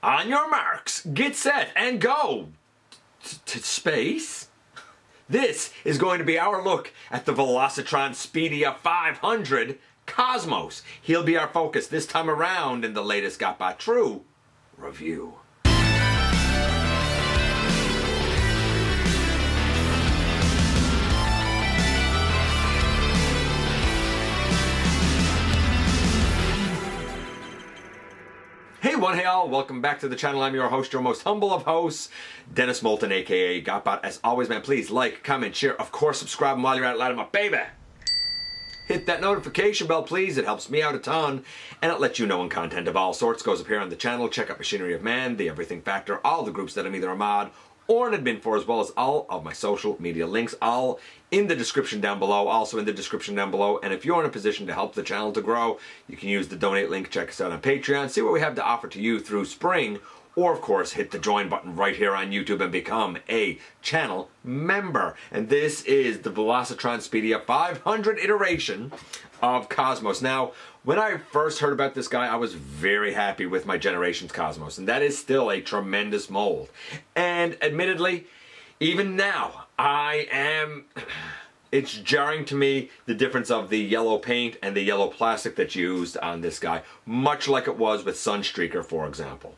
On your marks, get set, and go to space. This is going to be our look at the Velocitron Speedia 500 Cosmos. He'll be our focus this time around in the latest GotBot True review. Hey one, hey all, welcome back to the channel. I'm your host, your most humble of hosts, Dennis Moulton, aka GotBot. As always, man, please like, comment, share, of course, subscribe, and while you're at it, loud my baby. Hit that notification bell, please. It helps me out a ton, and it lets you know when content of all sorts goes up here on the channel. Check out Machinery of Man, The Everything Factor, all the groups that I'm either a mod or an admin for, as well as all of my social media links, all in the description down below, also in the description down below. And if you're in a position to help the channel to grow, you can use the donate link, check us out on Patreon, see what we have to offer to you through spring, or of course hit the join button right here on YouTube and become a channel member. And this is the Velocitron Speedia 500 iteration of Cosmos. Now, when I first heard about this guy, I was very happy with my Generations Cosmos, and that is still a tremendous mold. And admittedly, even now, it's jarring to me, the difference of the yellow paint and the yellow plastic that's used on this guy, much like it was with Sunstreaker, for example.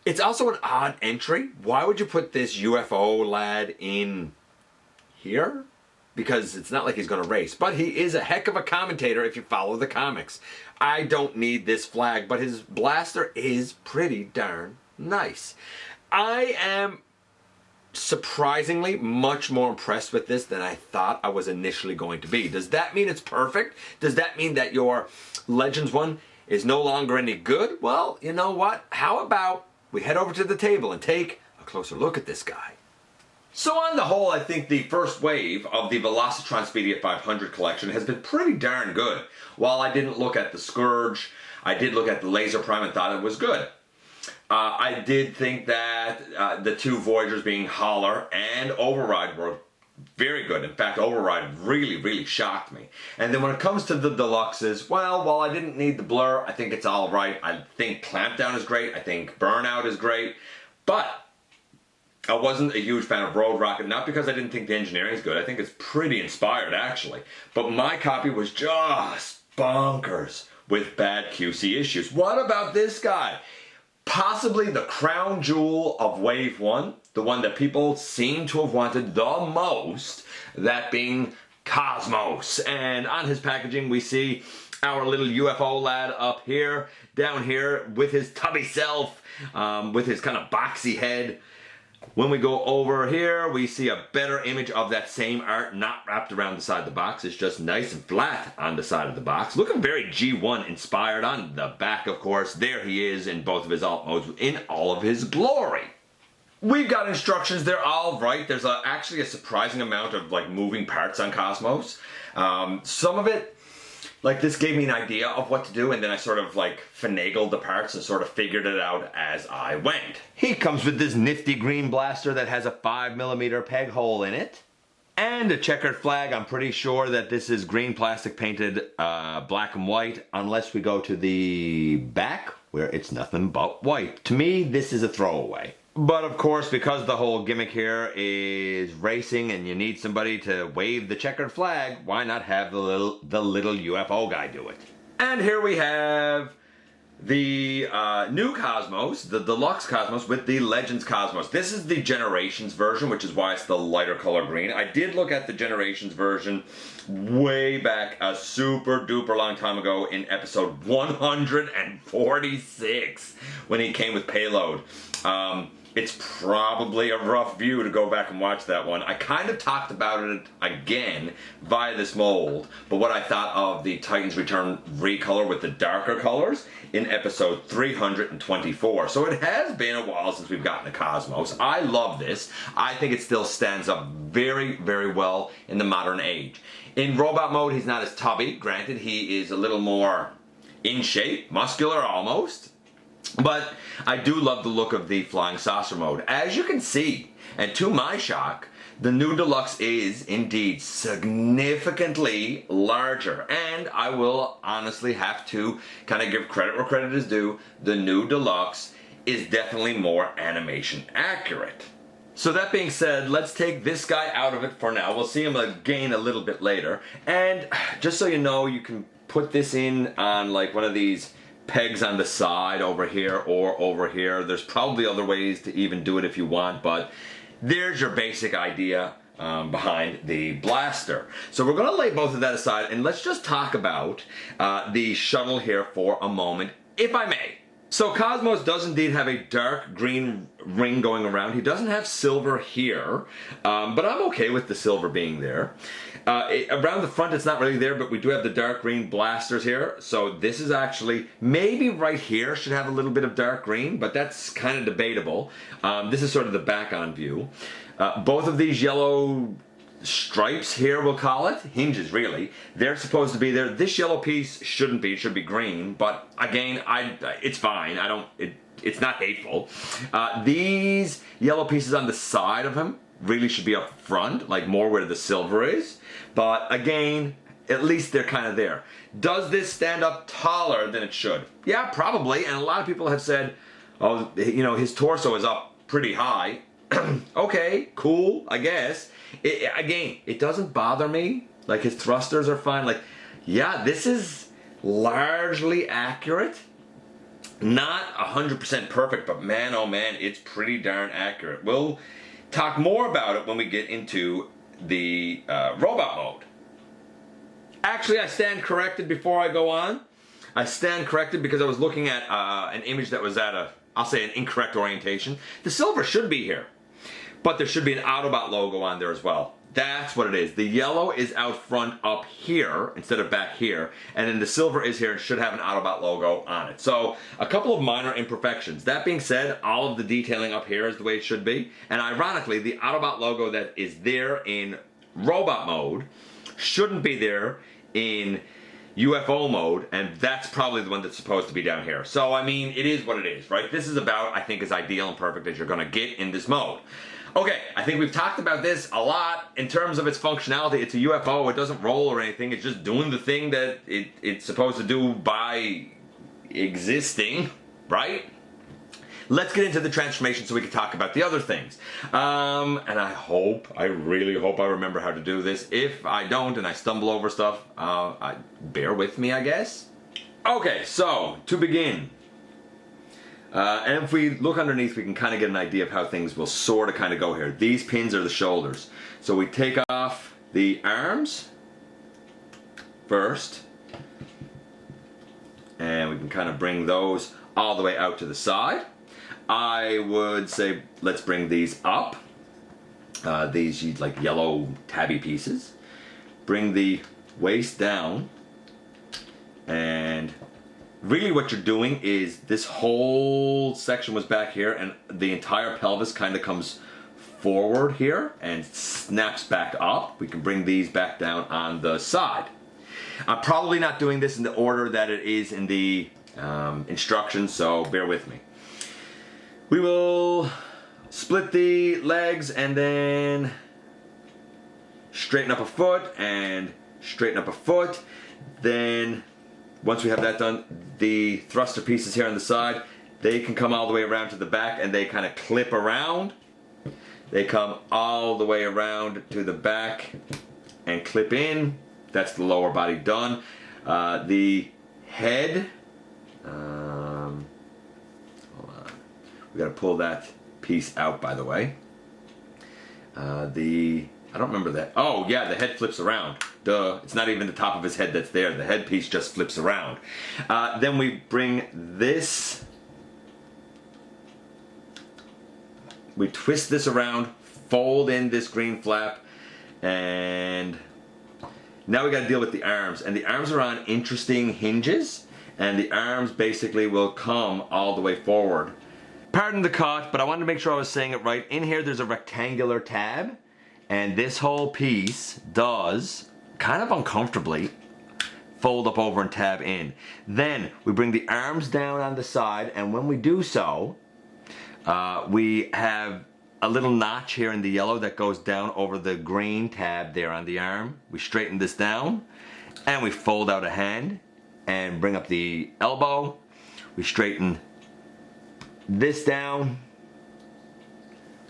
It's also an odd entry. Why would you put this UFO lad in here? Because it's not like he's going to race, but he is a heck of a commentator if you follow the comics. I don't need this flag, but his blaster is pretty darn nice. I am surprisingly much more impressed with this than I thought I was initially going to be. Does that mean it's perfect? Does that mean that your Legends one is no longer any good? Well, you know what? How about we head over to the table and take a closer look at this guy. So on the whole, I think the first wave of the Velocitron Speedia 500 collection has been pretty darn good. While I didn't look at the Scourge, I did look at the Laser Prime and thought it was good. I did think that the two Voyagers being Holler and Override were very good. In fact, Override really shocked me. And then when it comes to the Deluxes, well, while I didn't need the Blur, I think it's all right. I think Clampdown is great. I think Burnout is great. But I wasn't a huge fan of Road Rocket, not because I didn't think the engineering is good. I think it's pretty inspired, actually. But my copy was just bonkers with bad QC issues. What about this guy? Possibly the crown jewel of Wave 1, the one that people seem to have wanted the most, that being Cosmos. And on his packaging we see our little UFO lad up here, down here with his tubby self, with his kind of boxy head. When we go over here, we see a better image of that same art, not wrapped around the side of the box. It's just nice and flat on the side of the box. Looking very G1 inspired on the back, of course. There he is in both of his alt modes in all of his glory. We've got instructions. They're all right. There's actually a surprising amount of moving parts on Cosmos. Some of it, this gave me an idea of what to do, and then I sort of finagled the parts and sort of figured it out as I went. He comes with this nifty green blaster that has a 5mm peg hole in it. And a checkered flag. I'm pretty sure that this is green plastic painted black and white, unless we go to the back where it's nothing but white. To me, this is a throwaway. But of course, because the whole gimmick here is racing and you need somebody to wave the checkered flag, why not have the little UFO guy do it? And here we have the new Cosmos, the Deluxe Cosmos with the Legends Cosmos. This is the Generations version, which is why it's the lighter color green. I did look at the Generations version way back a super duper long time ago in episode 146 when he came with Payload. It's probably a rough view to go back and watch that one. I kind of talked about it again via this mold, but what I thought of the Titans Return recolor with the darker colors in episode 324. So it has been a while since we've gotten a Cosmos. I love this. I think it still stands up very well in the modern age. In robot mode, he's not as tubby. Granted, he is a little more in shape, muscular almost. But I do love the look of the flying saucer mode. As you can see, and to my shock, The new Deluxe is indeed significantly larger, and I will honestly have to kind of give credit where credit is due. The new Deluxe is definitely more animation accurate. So that being said, let's take this guy out of it for now. We'll see him again a little bit later. And just so you know, you can put this in on like one of these pegs on the side over here or over here. There's probably other ways to even do it if you want, but there's your basic idea behind the blaster. So we're going to lay both of that aside, and let's just talk about the shuttle here for a moment, if I may. So Cosmos does indeed have a dark green ring going around. He doesn't have silver here, but I'm okay with the silver being there. Around the front it's not really there, but we do have the dark green blasters here. So this is actually, maybe right here should have a little bit of dark green, but that's kind of debatable. This is sort of the back on view. Both of these yellow stripes here, we'll call it, hinges really, they're supposed to be there. This yellow piece shouldn't be, it should be green, but again, it's fine. It's not hateful. These yellow pieces on the side of him really should be up front, like more where the silver is, but again, at least they're kind of there. Does this stand up taller than it should? Yeah, probably, and a lot of people have said, oh, you know, his torso is up pretty high. Okay, cool, I guess. Again, it doesn't bother me. Like, his thrusters are fine. Like, yeah, this is largely accurate. Not 100% perfect, but man, oh man, it's pretty darn accurate. We'll talk more about it when we get into the robot mode. Actually, I stand corrected before I go on. I stand corrected because I was looking at an image that was at I'll say an incorrect orientation. The silver should be here, but there should be an Autobot logo on there as well. That's what it is. The yellow is out front up here instead of back here, and then the silver is here and should have an Autobot logo on it. So a couple of minor imperfections. That being said, all of the detailing up here is the way it should be, and ironically, the Autobot logo that is there in robot mode shouldn't be there in UFO mode, and that's probably the one that's supposed to be down here. So, I mean, it is what it is, right? This is about, I think, as ideal and perfect as you're going to get in this mode. Okay, I think we've talked about this a lot. In terms of its functionality, it's a UFO. It doesn't roll or anything. It's just doing the thing that it's supposed to do by existing, right? Let's get into the transformation so we can talk about the other things. And I really hope I remember how to do this. If I don't and I stumble over stuff, bear with me, I guess. Okay, so to begin, and if we look underneath, we can kind of get an idea of how things will sort of kind of go here. These pins are the shoulders. So we take off the arms first, and we can kind of bring those all the way out to the side. I would say let's bring these up. These like yellow tabby pieces. Bring the waist down, and really what you're doing is this whole section was back here, and the entire pelvis kind of comes forward here and snaps back up. We can bring these back down on the side. I'm probably not doing this in the order that it is in the instructions, so bear with me. We will split the legs and then straighten up a foot and straighten up a foot. Then once we have that done, the thruster pieces here on the side, they can come all the way around to the back and they kind of clip around. They come all the way around to the back and clip in. That's the lower body done. The head, we got to pull that piece out, by the way. I don't remember that. Oh, yeah, the head flips around. Duh. It's not even the top of his head that's there. The head piece just flips around. Then we bring this. We twist this around, fold in this green flap, and now we got to deal with the arms. And the arms are on interesting hinges, and the arms basically will come all the way forward. Pardon the cut, but I wanted to make sure I was saying it right. In here there's a rectangular tab, and this whole piece does, kind of uncomfortably, fold up over and tab in. Then we bring the arms down on the side, and when we do so, we have a little notch here in the yellow that goes down over the green tab there on the arm. We straighten this down and we fold out a hand and bring up the elbow. We straighten this down,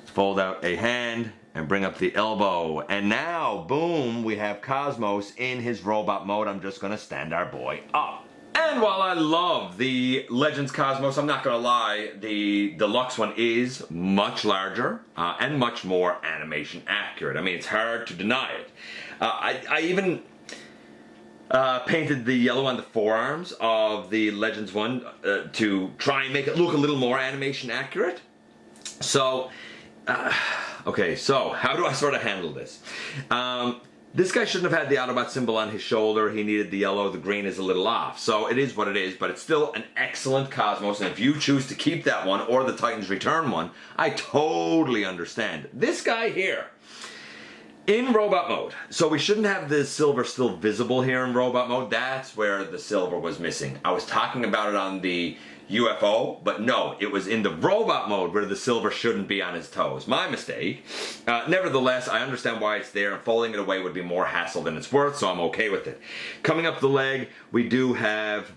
fold out a hand and bring up the elbow. And now, boom, we have Cosmos in his robot mode. I'm just gonna stand our boy up. And while I love the Legends Cosmos, I'm not gonna lie, the deluxe one is much larger and much more animation accurate. I mean, it's hard to deny it. I even painted the yellow on the forearms of the Legends one to try and make it look a little more animation accurate. So, okay, so how do I sort of handle this? This guy shouldn't have had the Autobot symbol on his shoulder. He needed the yellow. The green is a little off. So it is what it is, but it's still an excellent Cosmos. And if you choose to keep that one or the Titans Return one, I totally understand. This guy here, in robot mode, so we shouldn't have the silver still visible here in robot mode. That's where the silver was missing. I was talking about it on the UFO, but no, it was in the robot mode where the silver shouldn't be on his toes. My mistake. Nevertheless, I understand why it's there, and folding it away would be more hassle than it's worth, so I'm okay with it. Coming up the leg, we do have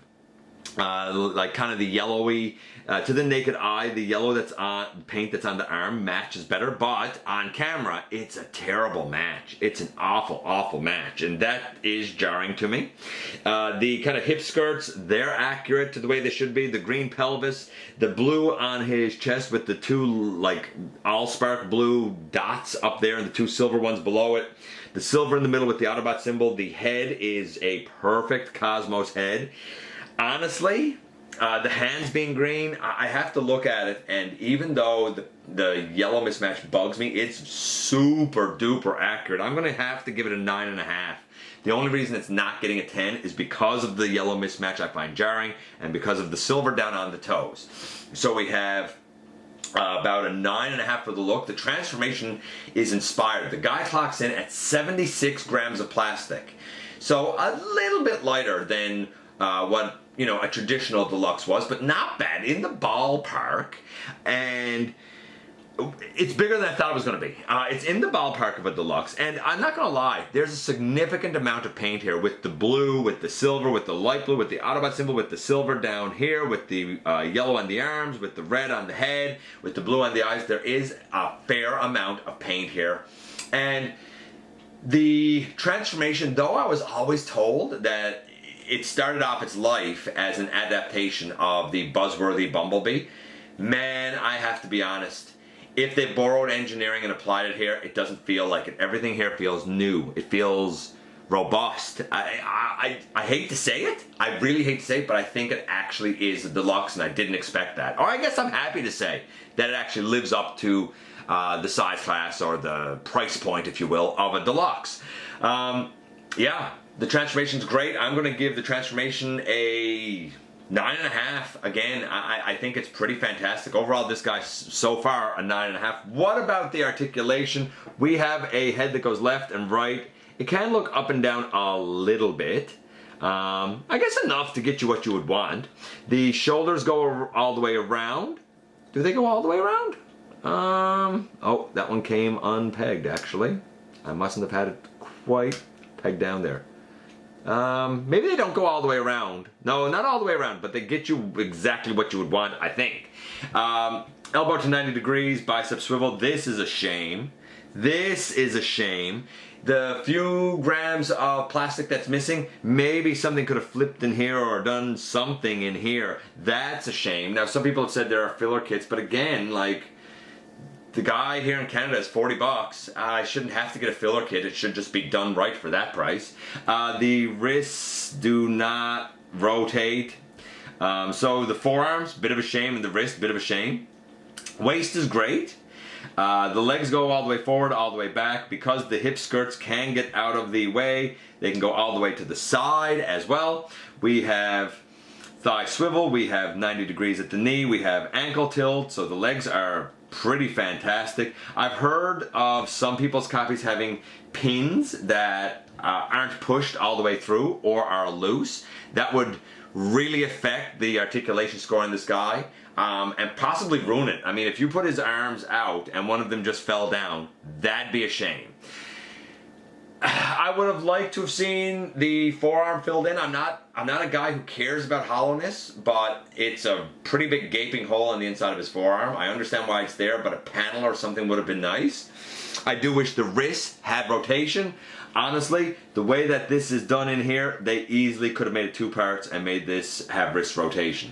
like kind of the yellowy, to the naked eye, the yellow that's on paint that's on the arm matches better, but on camera it's a terrible match. It's an awful match, and that is jarring to me. The kind of hip skirts, they're accurate to the way they should be. The green pelvis, the blue on his chest with the two like all-spark blue dots up there and the two silver ones below it. The silver in the middle with the Autobot symbol. The head is a perfect Cosmos head. Honestly, the hands being green, I have to look at it, and even though the yellow mismatch bugs me, it's super duper accurate. I'm going to have to give it a 9.5. The only reason it's not getting a 10 is because of the yellow mismatch I find jarring, and because of the silver down on the toes. So we have about a 9.5 for the look. The transformation is inspired. The guy clocks in at 76 grams of plastic. So a little bit lighter than what, you know, a traditional deluxe was, but not bad, in the ballpark. And it's bigger than I thought it was going to be. It's in the ballpark of a deluxe, and I'm not going to lie, there's a significant amount of paint here with the blue, with the silver, with the light blue, with the Autobot symbol, with the silver down here, with the yellow on the arms, with the red on the head, with the blue on the eyes. There is a fair amount of paint here. And the transformation, though I was always told that it started off its life as an adaptation of the buzzworthy Bumblebee, man, I have to be honest. If they borrowed engineering and applied it here, it doesn't feel like it. Everything here feels new. It feels robust. I hate to say it. I really hate to say it, but I think it actually is a deluxe, and I didn't expect that. Or I guess I'm happy to say that it actually lives up to the size class, or the price point, if you will, of a deluxe. Yeah. The transformation's great. I'm going to give the transformation a 9.5. Again, I think it's pretty fantastic. Overall, this guy's so far a 9.5. What about the articulation? We have a head that goes left and right. It can look up and down a little bit. I guess enough to get you what you would want. The shoulders go all the way around. Do they go all the way around? Oh, that one came unpegged, actually. I mustn't have had it quite pegged down there. Maybe they don't go all the way around. No, not all the way around, but they get you exactly what you would want, I think. Elbow to 90 degrees, bicep swivel. This is a shame. This is a shame. The few grams of plastic that's missing, maybe something could have flipped in here or done something in here. That's a shame. Now, some people have said there are filler kits, but again, like, the guy here in Canada is $40. I shouldn't have to get a filler kit. It should just be done right for that price. The wrists do not rotate. So the forearms, bit of a shame, and the wrist, bit of a shame. Waist is great. The legs go all the way forward, all the way back. Because the hip skirts can get out of the way, they can go all the way to the side as well. We have thigh swivel. We have 90 degrees at the knee. We have ankle tilt. So the legs are pretty fantastic. I've heard of some people's copies having pins that aren't pushed all the way through or are loose. That would really affect the articulation score on this guy. and possibly ruin it. I mean, if you put his arms out and one of them just fell down, that'd be a shame. I would have liked to have seen the forearm filled in. I'm not a guy who cares about hollowness, but it's a pretty big gaping hole on the inside of his forearm. I understand why it's there, but a panel or something would have been nice. I do wish the wrist had rotation. Honestly, the way that this is done in here, they easily could have made it 2 parts and made this have wrist rotation.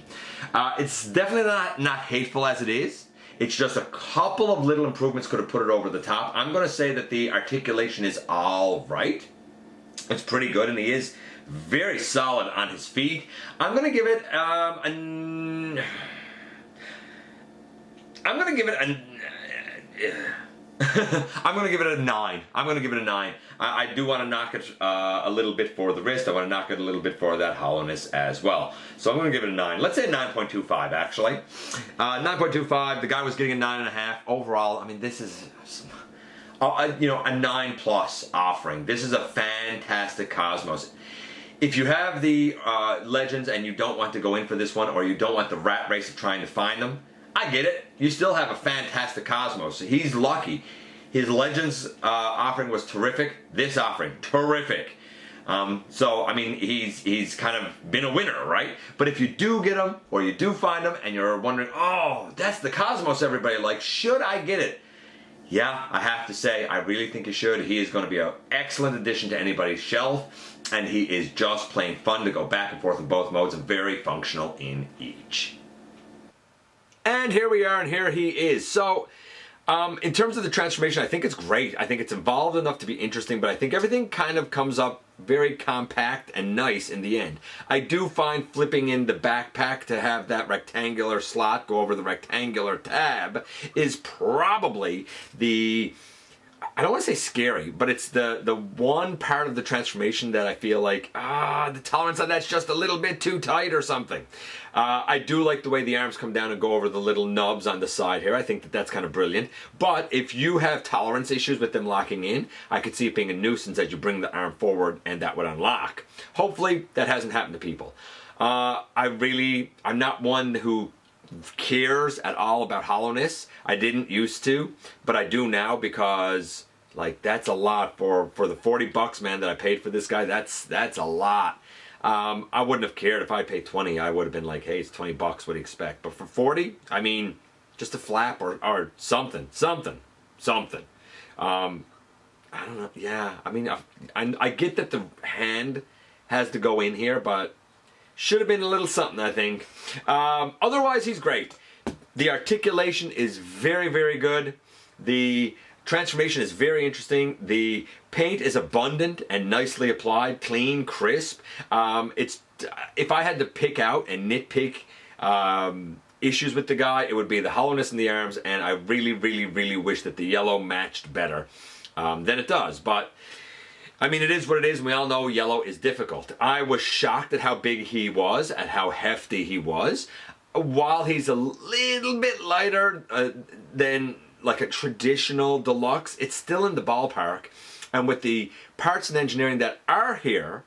It's definitely not hateful as it is. It's just a couple of little improvements could have put it over the top. I'm going to say that the articulation is all right. It's pretty good, and he is very solid on his feet. I'm going to give it I'm going to give it a 9. I'm going to give it a 9. I do want to knock it a little bit for the wrist. I want to knock it a little bit for that hollowness as well. So I'm going to give it a 9. Let's say 9.25 actually. 9.25. The guy was getting a 9.5 overall. I mean, this is a 9+ offering. This is a fantastic Cosmos. If you have the Legends and you don't want to go in for this one, or you don't want the rat race of trying to find them, I get it. You still have a fantastic Cosmos. He's lucky. His Legends offering was terrific. This offering, terrific. So, I mean, he's kind of been a winner, right? But if you do get him, or you do find him, and you're wondering, oh, that's the Cosmos everybody likes, should I get it? Yeah, I have to say, I really think you should. He is going to be an excellent addition to anybody's shelf, and he is just plain fun to go back and forth in both modes and very functional in each. And here we are, and here he is. So, in terms of the transformation, I think it's great. I think it's involved enough to be interesting, but I think everything kind of comes up very compact and nice in the end. I do find flipping in the backpack to have that rectangular slot go over the rectangular tab is probably the... I don't want to say scary, but it's the one part of the transformation that I feel like, the tolerance on that's just a little bit too tight or something. I do like the way the arms come down and go over the little nubs on the side here. I think that that's kind of brilliant. But if you have tolerance issues with them locking in, I could see it being a nuisance as you bring the arm forward and that would unlock. Hopefully that hasn't happened to people. I'm not one who cares at all about hollowness. I didn't used to, but I do now because like that's a lot for the $40, man, that I paid for this guy. That's a lot. I wouldn't have cared if I paid 20. I would have been like, hey, it's $20. What do you expect? But for 40, I mean, just a flap or something. I don't know. Yeah, I mean, I get that the hand has to go in here, but should have been a little something, I think. Otherwise, he's great. The articulation is very, very good. The transformation is very interesting. The paint is abundant and nicely applied, clean, crisp. If I had to pick out and nitpick issues with the guy, it would be the hollowness in the arms, and I really, really, really wish that the yellow matched better than it does. But I mean, it is what it is, and we all know yellow is difficult. I was shocked at how big he was, at how hefty he was. While he's a little bit lighter than like a traditional deluxe, it's still in the ballpark. And with the parts and engineering that are here,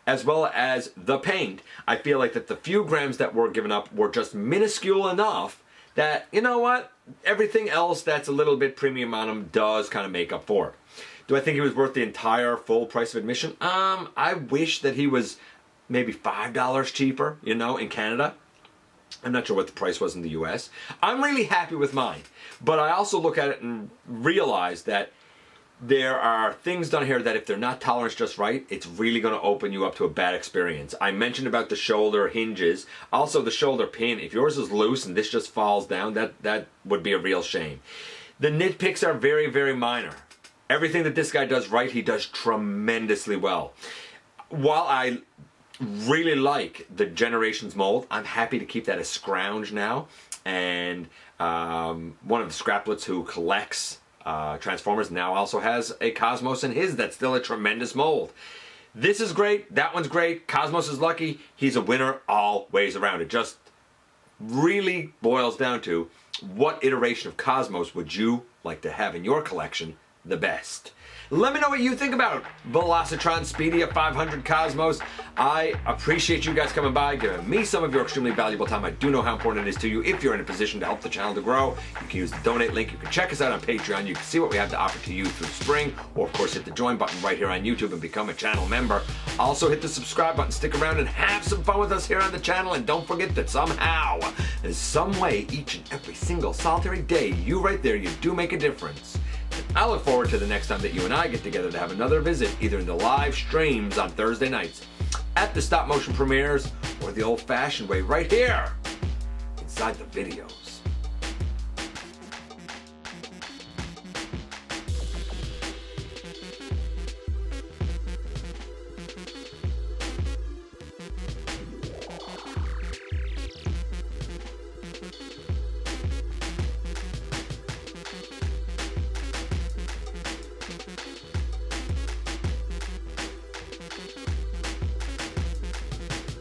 as well as the paint, I feel like that the few grams that were given up were just minuscule enough that, you know what, everything else that's a little bit premium on him does kind of make up for it. Do I think he was worth the entire full price of admission? I wish that he was maybe $5 cheaper, you know, in Canada. I'm not sure what the price was in the US. I'm really happy with mine. But I also look at it and realize that there are things done here that if they're not tolerance just right, it's really going to open you up to a bad experience. I mentioned about the shoulder hinges. Also the shoulder pin. If yours is loose and this just falls down, that would be a real shame. The nitpicks are very, very minor. Everything that this guy does right, he does tremendously well. While I really like the Generations mold, I'm happy to keep that as scrounge now. And one of the scraplets who collects Transformers now also has a Cosmos in his that's still a tremendous mold. This is great. That one's great. Cosmos is lucky. He's a winner all ways around. It just really boils down to what iteration of Cosmos would you like to have in your collection the best. Let me know what you think about Velocitron Speedia 500 Cosmos. I appreciate you guys coming by, giving me some of your extremely valuable time. I do know how important it is to you. If you're in a position to help the channel to grow, you can use the donate link. You can check us out on Patreon. You can see what we have to offer to you through spring, or of course hit the join button right here on YouTube and become a channel member. Also hit the subscribe button, stick around and have some fun with us here on the channel. And don't forget that somehow, in some way, each and every single solitary day, you right there, you do make a difference. I look forward to the next time that you and I get together to have another visit, either in the live streams on Thursday nights, at the stop motion premieres, or the old fashioned way right here, inside the videos.